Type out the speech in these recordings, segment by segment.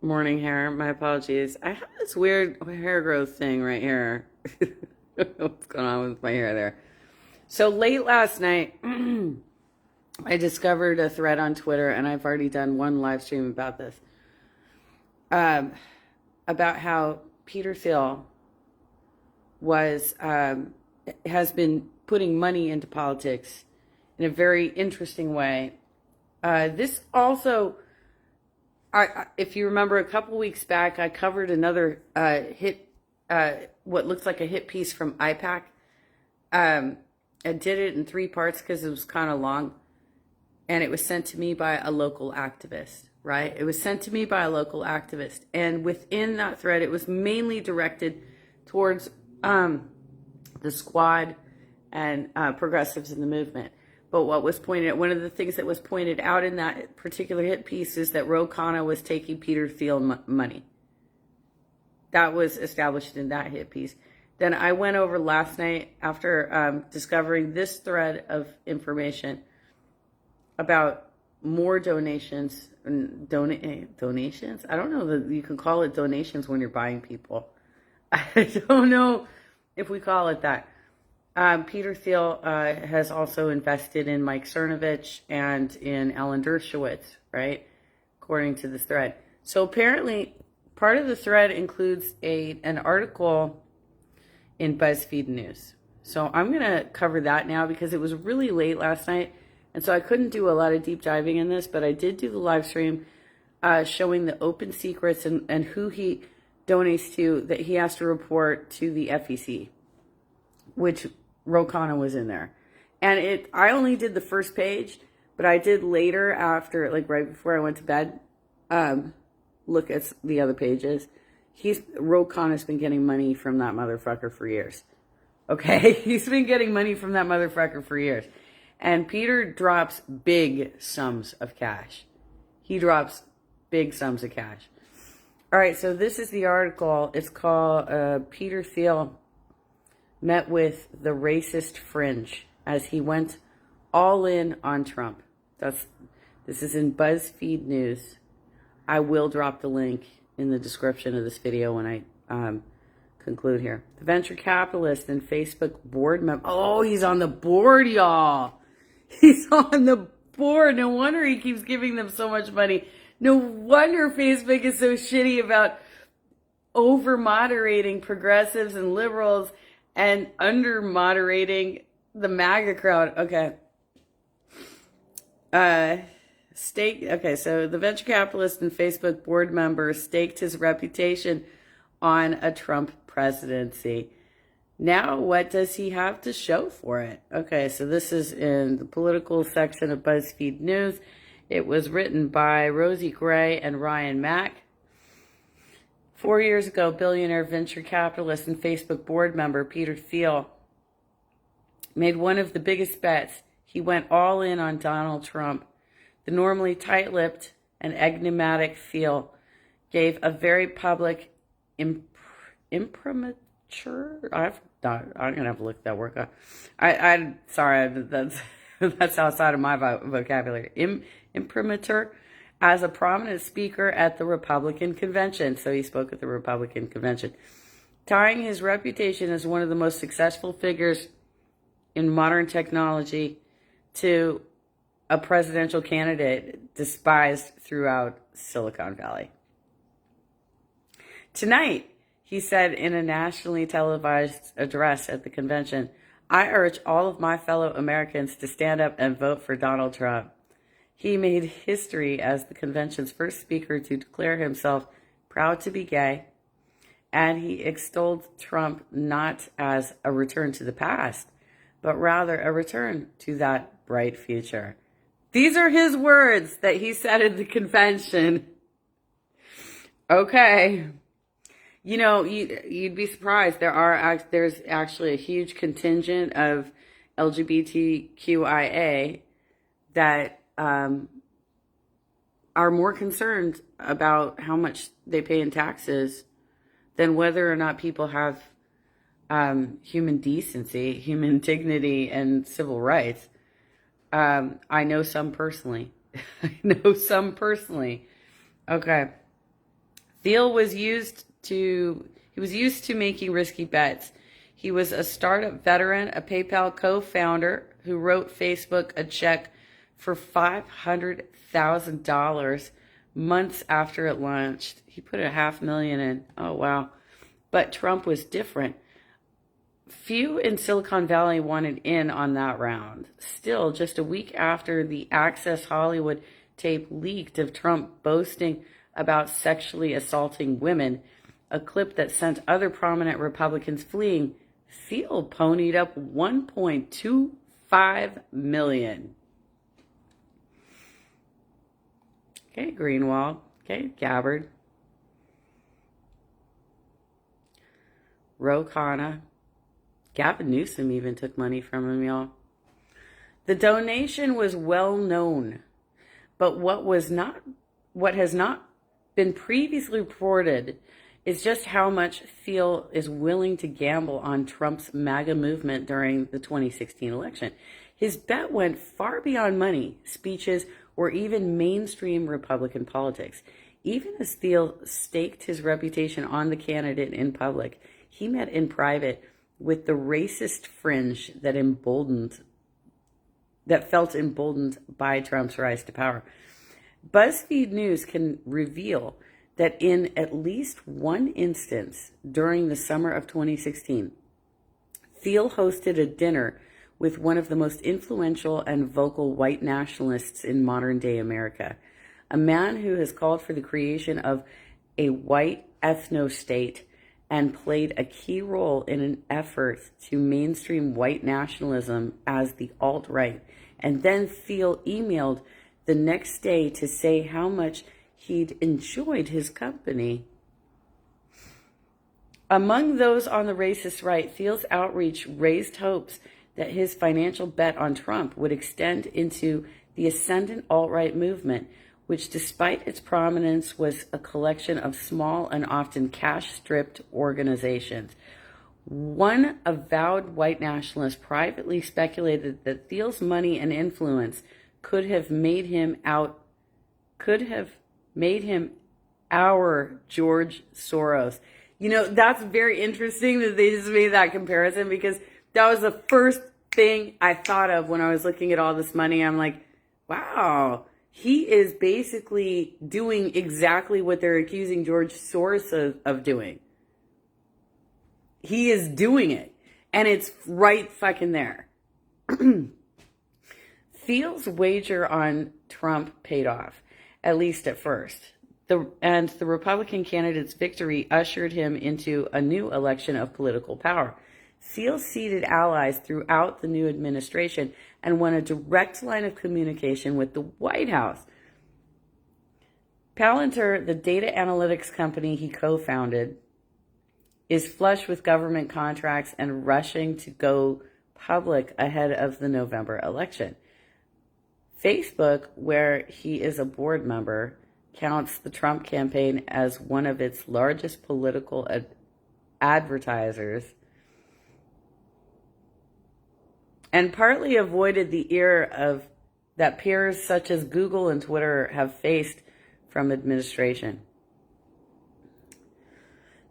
morning hair. My apologies. I have this weird hair growth thing right here. I don't know what's going on with my hair there. So late last night, I discovered a thread on Twitter, and I've already done one live stream about this. Um, about how Peter Thiel was has been putting money into politics in a very interesting way. This also, if you remember, a couple weeks back, I covered another hit, what looks like a hit piece from IPAC. I did it in 3 parts because it was kind of long, and it was sent to me by a local activist. Right? It was sent to me by a local activist, and within that thread, it was mainly directed towards the squad and progressives in the movement. But what was pointed out, one of the things that was pointed out in that particular hit piece is that Ro Khanna was taking Peter Thiel money. That was established in that hit piece. Then I went over last night after discovering this thread of information about more donations. Donations? I don't know that you can call it donations when you're buying people. I don't know if we call it that. Peter Thiel has also invested in Mike Cernovich and in Alan Dershowitz, right? According to this thread. So apparently, part of the thread includes an article in BuzzFeed News. So I'm going to cover that now because it was really late last night. And so I couldn't do a lot of deep diving in this, but I did do the live stream showing the open secrets and who he donates to that he has to report to the FEC, which Ro Khanna was in there. And I only did the first page, but I did later after, like right before I went to bed, look at the other pages. Ro Khanna's been getting money from that motherfucker for years. Okay? He's been getting money from that motherfucker for years. And Peter drops big sums of cash. He drops big sums of cash. All right, so this is the article. It's called Peter Thiel Met with the Racist Fringe as he went all in on Trump. This is in BuzzFeed News. I will drop the link in the description of this video when I conclude here. The venture capitalist and Facebook board member. Oh, he's on the board, y'all. He's on the board. No wonder he keeps giving them so much money. No wonder Facebook is so shitty about over-moderating progressives and liberals and under-moderating the MAGA crowd. Okay. Okay, so the venture capitalist and Facebook board member staked his reputation on a Trump presidency. Now, what does he have to show for it? Okay, so this is in the political section of BuzzFeed News. It was written by Rosie Gray and Ryan Mack. 4 years ago, billionaire venture capitalist and Facebook board member Peter Thiel made one of the biggest bets. He went all in on Donald Trump. The normally tight-lipped and enigmatic Thiel gave a very public imprimatur. I'm gonna have to look that word up. I'm sorry, that's outside of my vocabulary. Imprimatur as a prominent speaker at the Republican convention. So he spoke at the Republican convention, tying his reputation as one of the most successful figures in modern technology to a presidential candidate despised throughout Silicon Valley. Tonight, he said in a nationally televised address at the convention, "I urge all of my fellow Americans to stand up and vote for Donald Trump." He made history as the convention's first speaker to declare himself proud to be gay, and he extolled Trump not as a return to the past, but rather a return to that bright future. These are his words that he said at the convention. Okay. You know, you'd be surprised. There's actually a huge contingent of LGBTQIA that are more concerned about how much they pay in taxes than whether or not people have human decency, human dignity, and civil rights. I know some personally. I know some personally. Okay. Thiel was used to making risky bets. He was a startup veteran, a PayPal co-founder who wrote Facebook a check for $500,000 months after it launched. He put $500,000 in. Oh, wow. But Trump was different. Few in Silicon Valley wanted in on that round. Still, just a week after the Access Hollywood tape leaked of Trump boasting about sexually assaulting women, a clip that sent other prominent Republicans fleeing, Thiel ponied up $1.25 million. Okay, Greenwald. Okay, Gabbard. Ro Khanna. Gavin Newsom even took money from him, y'all. The donation was well known, but what has not been previously reported is just how much Thiel is willing to gamble on Trump's MAGA movement during the 2016 election. His bet went far beyond money, speeches, or even mainstream Republican politics. Even as Thiel staked his reputation on the candidate in public, he met in private with the racist fringe that felt emboldened by Trump's rise to power. BuzzFeed News can reveal that in at least one instance during the summer of 2016, Thiel hosted a dinner with one of the most influential and vocal white nationalists in modern-day America, a man who has called for the creation of a white ethno-state and played a key role in an effort to mainstream white nationalism as the alt-right. And then Thiel emailed the next day to say how much he'd enjoyed his company. Among those on the racist right, Thiel's outreach raised hopes that his financial bet on Trump would extend into the ascendant alt-right movement, which despite its prominence was a collection of small and often cash-stripped organizations. One avowed white nationalist privately speculated that Thiel's money and influence could have made him our George Soros. You know, that's very interesting that they just made that comparison, because that was the first thing I thought of when I was looking at all this money. I'm like, wow, he is basically doing exactly what they're accusing George Soros of doing. He is doing it, and it's right fucking there. Thiel's wager on Trump paid off, at least at first. The Republican candidate's victory ushered him into a new election of political power. Thiel seeded allies throughout the new administration and won a direct line of communication with the White House. Palantir, the data analytics company he co-founded, is flush with government contracts and rushing to go public ahead of the November election. Facebook, where he is a board member, counts the Trump campaign as one of its largest political advertisers, and partly avoided the ire of that peers such as Google and Twitter have faced from administration.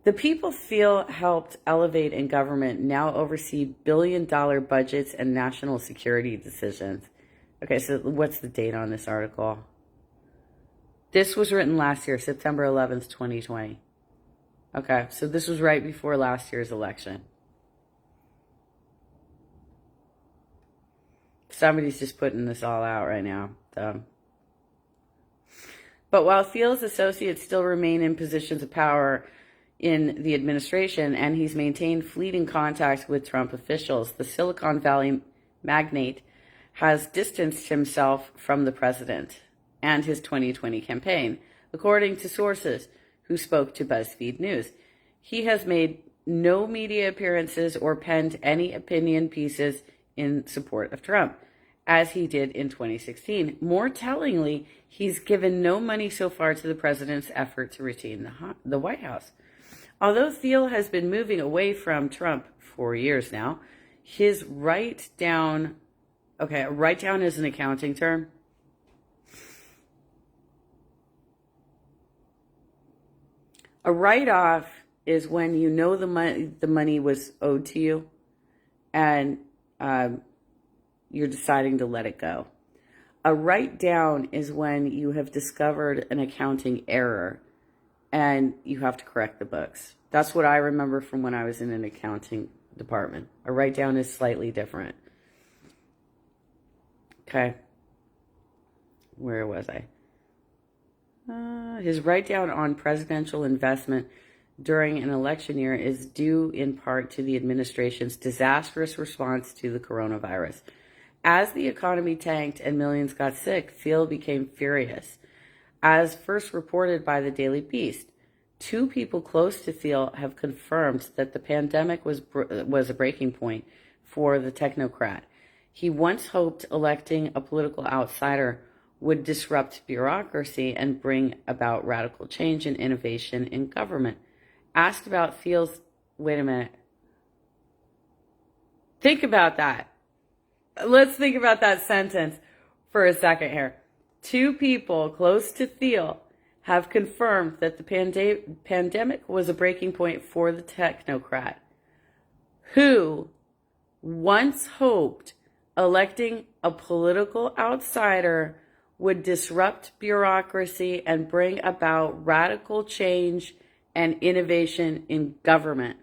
The people Thiel helped elevate in government now oversee billion-dollar budgets and national security decisions. Okay, so what's the date on this article? This was written last year, September 11th, 2020. Okay, so this was right before last year's election. Somebody's just putting this all out right now. So. But while Thiel's associates still remain in positions of power in the administration, and he's maintained fleeting contacts with Trump officials, the Silicon Valley magnate has distanced himself from the president and his 2020 campaign, according to sources who spoke to BuzzFeed News. He has made no media appearances or penned any opinion pieces in support of Trump, as he did in 2016. More tellingly, he's given no money so far to the president's effort to retain the White House. Although Thiel has been moving away from Trump for years now, his write-down is an accounting term. A write-off is when you know the money was owed to you, and you're deciding to let it go. A write-down is when you have discovered an accounting error and you have to correct the books. That's what I remember from when I was in an accounting department. A write-down is slightly different. Okay. Where was I? His write-down on presidential investment during an election year is due in part to the administration's disastrous response to the coronavirus. As the economy tanked and millions got sick, Thiel became furious. As first reported by the Daily Beast, 2 people close to Thiel have confirmed that the pandemic was a breaking point for the technocrat. He once hoped electing a political outsider would disrupt bureaucracy and bring about radical change and innovation in government. Asked about Thiel's... Wait a minute. Think about that. Let's think about that sentence for a second here. 2 people close to Thiel have confirmed that the pandemic was a breaking point for the technocrat, who once hoped electing a political outsider would disrupt bureaucracy and bring about radical change and innovation in government.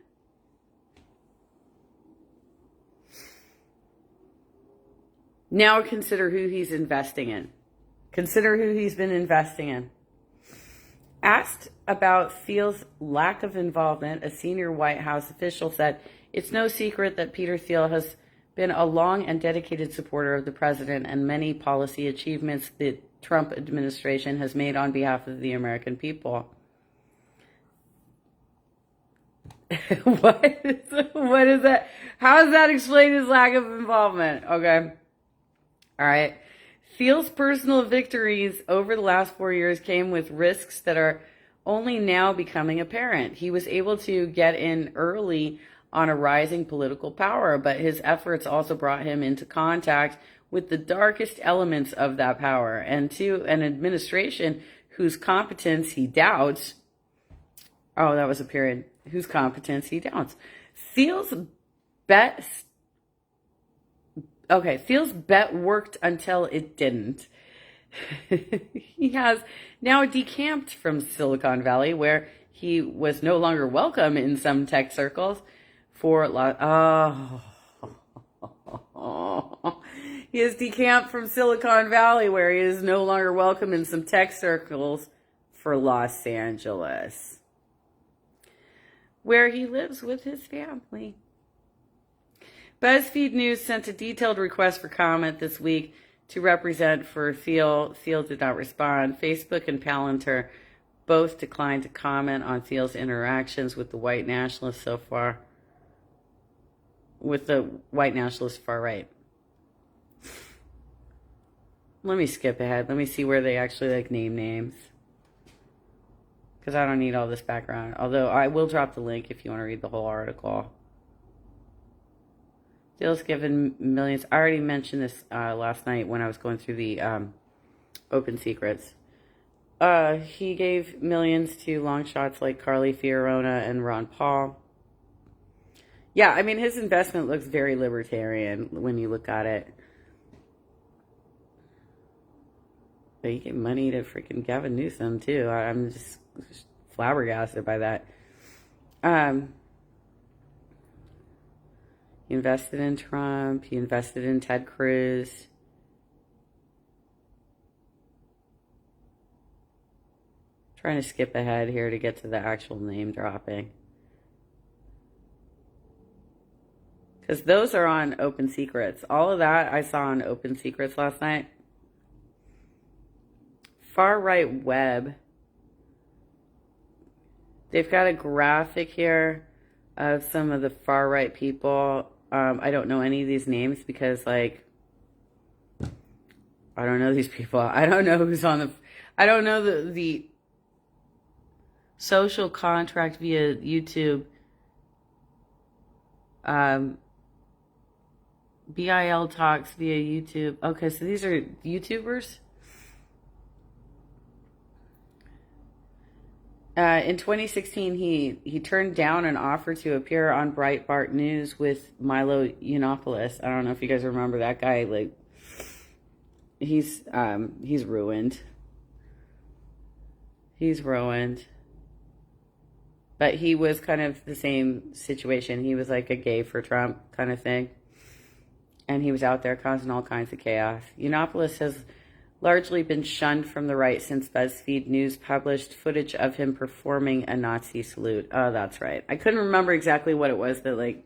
Now consider who he's investing in. Consider who he's been investing in. Asked about Thiel's lack of involvement, a senior White House official said, "It's no secret that Peter Thiel has been a long and dedicated supporter of the president and many policy achievements the Trump administration has made on behalf of the American people." What is that? How does that explain his lack of involvement? Okay. All right. Thiel's personal victories over the last 4 years came with risks that are only now becoming apparent. He was able to get in early on a rising political power, but his efforts also brought him into contact with the darkest elements of that power and to an administration whose competence he doubts. Oh, that was a period. Whose competence he doubts. Thiel's bet worked until it didn't. He has now decamped from Silicon Valley, where he was no longer welcome in some tech circles he has decamped from Silicon Valley, where he is no longer welcome in some tech circles, for Los Angeles, where he lives with his family. BuzzFeed News sent a detailed request for comment this week to represent for Thiel. Thiel did not respond. Facebook and Palantir both declined to comment on Thiel's interactions with the white nationalists so far. With the white nationalist far right. Let me skip ahead. Let me see where they actually name names. Because I don't need all this background. Although I will drop the link if you want to read the whole article. Thiel's given millions. I already mentioned this last night when I was going through the open secrets. He gave millions to long shots like Carly Fiorina and Ron Paul. Yeah, I mean, his investment looks very libertarian when you look at it. But he gave money to freaking Gavin Newsom, too. I'm just flabbergasted by that. He invested in Trump. He invested in Ted Cruz. Trying to skip ahead here to get to the actual name dropping. Because those are on Open Secrets. All of that I saw on Open Secrets last night. Far Right Web. They've got a graphic here of some of the far right people. I don't know any of these names because, I don't know these people. I don't know who's on the... I don't know the social contract via YouTube. BIL talks via YouTube. Okay, so these are YouTubers. In 2016, he turned down an offer to appear on Breitbart News with Milo Yiannopoulos. I don't know if you guys remember that guy. Like, he's ruined. He's ruined. But he was kind of the same situation. He was like a gay for Trump kind of thing. And he was out there causing all kinds of chaos. Yiannopoulos has largely been shunned from the right since BuzzFeed News published footage of him performing a Nazi salute. Oh, that's right. I couldn't remember exactly what it was, but like,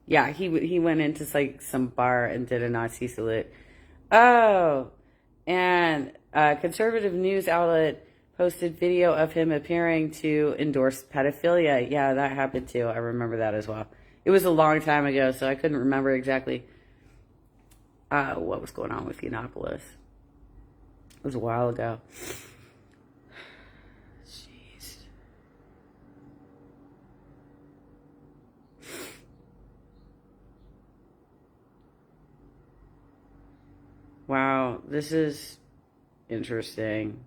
yeah, he went into like some bar and did a Nazi salute. Oh, and a conservative news outlet posted video of him appearing to endorse pedophilia. Yeah, that happened too. I remember that as well. It was a long time ago, so I couldn't remember exactly what was going on with Yiannopoulos. It was a while ago. Jeez. Wow, this is interesting.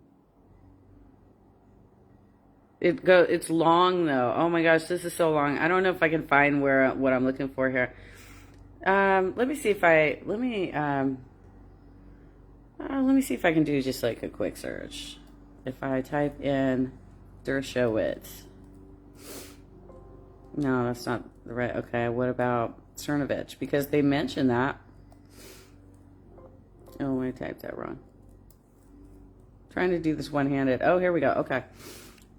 It's long though. Oh my gosh, this is so long. I don't know if I can find what I'm looking for here. Let me see if I let me see if I can do just like a quick search. If I type in Dershowitz. No, that's not the right. Okay, what about Cernovich? Because they mentioned that. Oh, I typed that wrong. Trying to do this one-handed. Oh, here we go. Okay.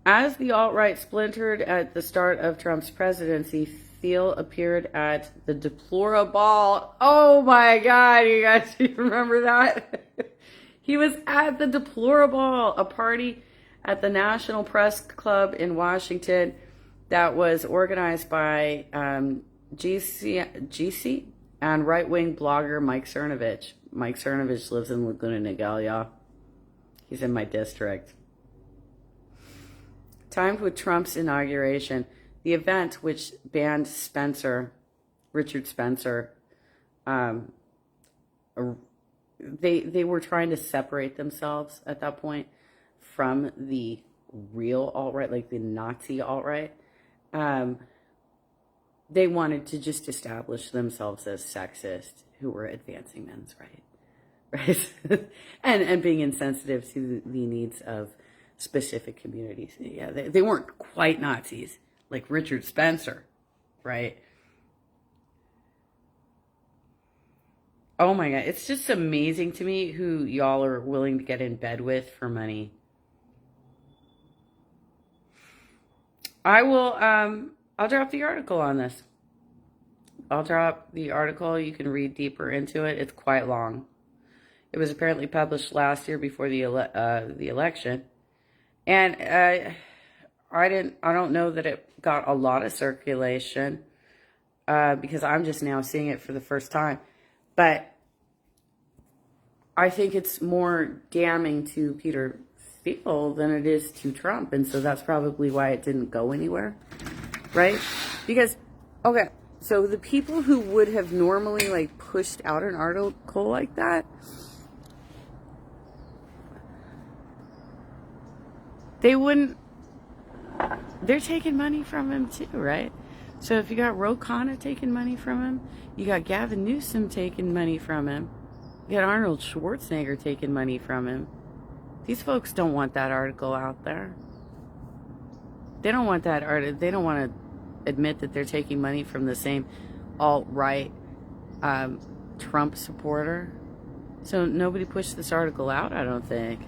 As the alt-right splintered at the start of Trump's presidency, Thiel appeared at the Deplorable. Oh my God, you guys, you remember that? He was at the Deplorable, a party at the National Press Club in Washington that was organized by GC and right-wing blogger Mike Cernovich. Mike Cernovich lives in Laguna Niguel, y'all. He's in my district. Timed with Trump's inauguration, the event, which banned Richard Spencer, they were trying to separate themselves at that point from the real alt-right, like the Nazi alt-right. They wanted to just establish themselves as sexist who were advancing men's rights, right? and being insensitive to the needs of specific communities. Yeah, they weren't quite Nazis like Richard Spencer, right? Oh my God, it's just amazing to me who y'all are willing to get in bed with for money. I'll drop the article on this. I'll drop the article. You can read deeper into it. It's quite long. It was apparently published last year before the election. And I don't know that it got a lot of circulation because I'm just now seeing it for the first time. But I think it's more damning to Peter Thiel than it is to Trump. And so that's probably why it didn't go anywhere, right? Because, okay, so the people who would have normally like pushed out an article like that, they're taking money from him too, right? So if you got Ro Khanna taking money from him, you got Gavin Newsom taking money from him, you got Arnold Schwarzenegger taking money from him. These folks don't want that article out there. They don't want that article. They don't want to admit that they're taking money from the same alt-right Trump supporter. So nobody pushed this article out, I don't think.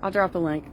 I'll drop a link.